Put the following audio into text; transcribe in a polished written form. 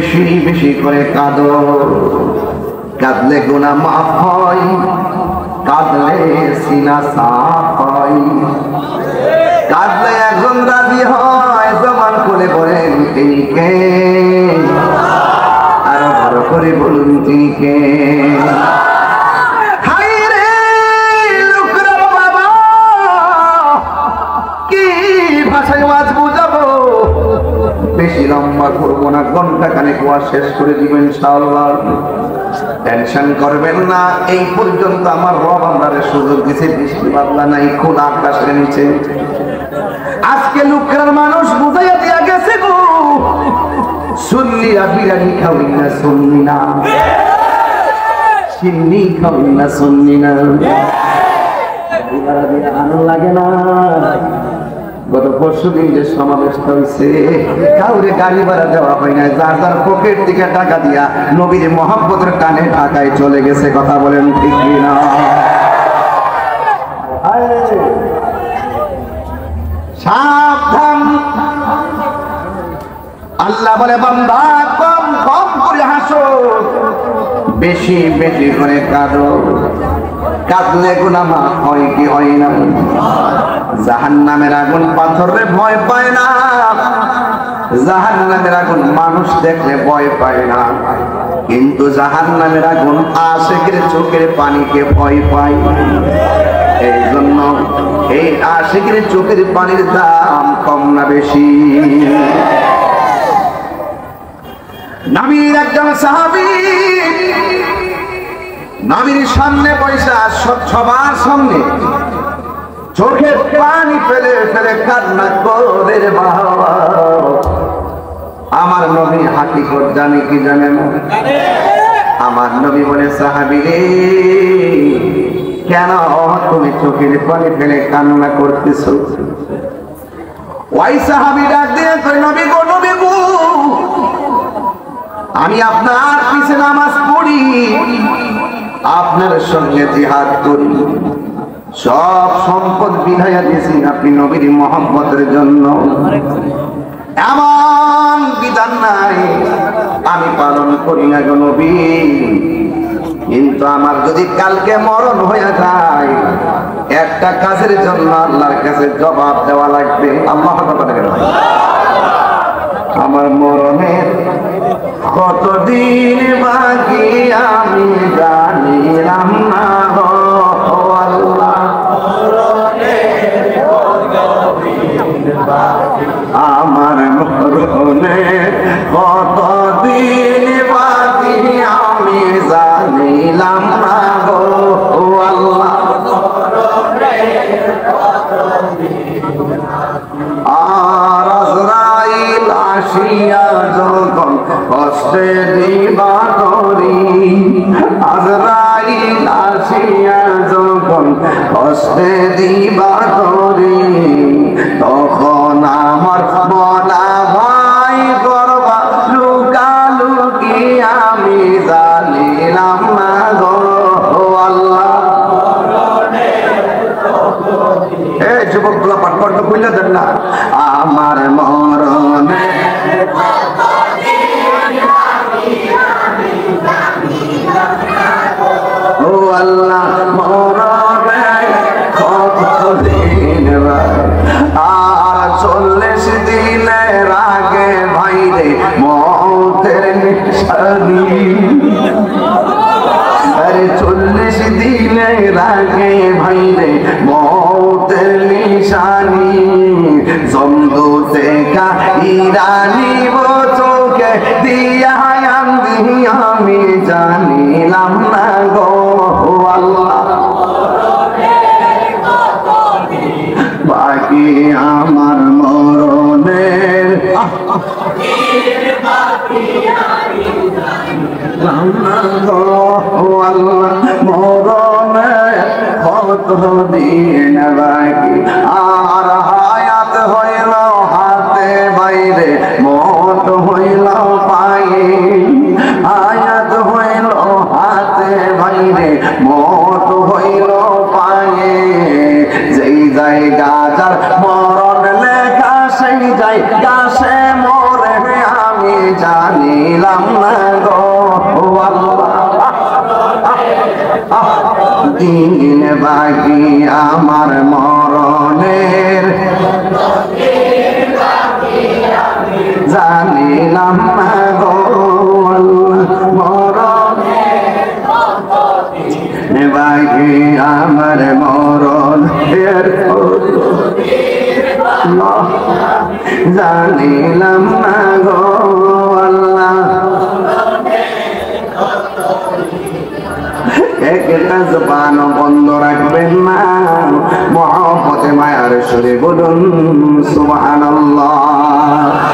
বেশি বেশি করে কাঁদো, কাঁদলে গুনাহ মাফ হয়, কাঁদলে সিনা সাফ হয়, কাঁদলে একজন রাজি হয়। জবান খুলে বলেন তিনি কে, আরো বড় করে বলুন তিনি কে। বেশি লম্বা করবো না, ঘন্টা খানেক ওয়াজ শেষ করে দিবেন ইনশাআল্লাহ। টেনশন করবেন না, এই পর্যন্ত আমার রব আমাদের সুযোগ দিয়েছে, বৃষ্টি বাদলা নাই, খোলা আকাশের নিচে। আজকে লুকরার মানুষ বুঝাইয়া দিয়া গেছে গো, সুন্নিরা বিরিয়ানি খাওয়াই না সুন্নি না, সিন্নি খাওয়াই না সুন্নি না। আনন্দ লাগে না? গত পরশুদিন যে সমাবেশটা হয়েছে, কাউরে গাড়ি ভাড়া দেওয়া হয় না, যার যার পকেট থেকে টাকা দিয়া নবীর মহব্বতের টানে ঢাকায় চলে গেছে। কথা বলেন ঠিক কিনা? সাবধান, আল্লাহ বলে বান্দা কম কম করে হাসো, বেশি বেশি করে কাঁদো, কাঁদলে গুনাহ মাফ হয় কি হয় না? জাহান্নামের আগুন পাথরে ভয় পায় না, জাহান্নামের আগুন মানুষ দেখলে ভয় পায় না, কিন্তু জাহান্নামের আগুন আশিকের চোখের পানিকে ভয় পায়। এই জন্য এই আশিকের চোখের পানির দাম কম না বেশি? নবীর একজন সাহাবী নবীর সামনে পয়সা, সবার সামনে চোখের পানি ফেলে ফেলে কান্না করে, বাবা আমার নবী হাকিকত জানে কি জানে না? আমার নবী বলে, সাহাবী রে কেন তুমি চোখের পানি ফেলে কান্না করতেছো? ওই সাহাবী ডাক দিয়ে কই, নবী গো, নবী গো, আমি আপনার পিছে নামাজ পড়ি, আপনার সঙ্গে জিহাদ করি, সব সম্পদ বিলাইয়া দিয়েছি আপনি নবীর মহব্বতের জন্য। এমন বিধান নাই আমি পালন করি না গো নবী, কিন্তু আমার যদি কালকে মরণ হয়ে যায়, একটা কাজের জন্য আল্লাহর কাছে জবাব দেওয়া লাগবে। আল্লাহ আমার মরণের কতদিন বাকি আমি জানিলাম না গো আল্লাহ, আমার মরণের কতদিন বাকি আমি জানিলাম না গো আল্লাহ। আর আজরাইল আসিয়া যখন কষ্টে দিবা করি, আজরাইল আসিয়া যখন কষ্টে দিবা করি, তখন আমার মনা ভাই করবা লুকালুকি আমি জানিলাম না গো আল্লাহ। এই যুবকগুলা পাটপাট কইলা দেন না, আমার মরণে ও আল্লাহ মরণে কতদিন আর 40 দিনের আগে ভাইরে মৌতের নিশানি, আরে 40 দিনের আগে ভাইরে মৌতের নিশানি, জমদূতে কা ইরানি চোখে দিয়া আমি জানিলাম না গো আল্লাহ। বাকি আমার মরণের মরণের কতদিন বাকি, আর হায়াত হইল হাতে বাইরে, মত হইল পায়ে, হায়াত হইল হাতে বাইরে, মত হইল পায়ে, যেই জায়গা যার মরণ লেখা সেই জায়গা সে মরে আমি জানিলাম জানিলাম না গো আল্লাহ দিন বাকি আমার মরণের জানিলাম না গো মরণের বাকি আমার মরণের জানিলাম না গো আল্লাহ একটা জবান বন্ধ রাখবেন না মহব্বতে মায়ার সুরে বলুন সুবহানাল্লাহ।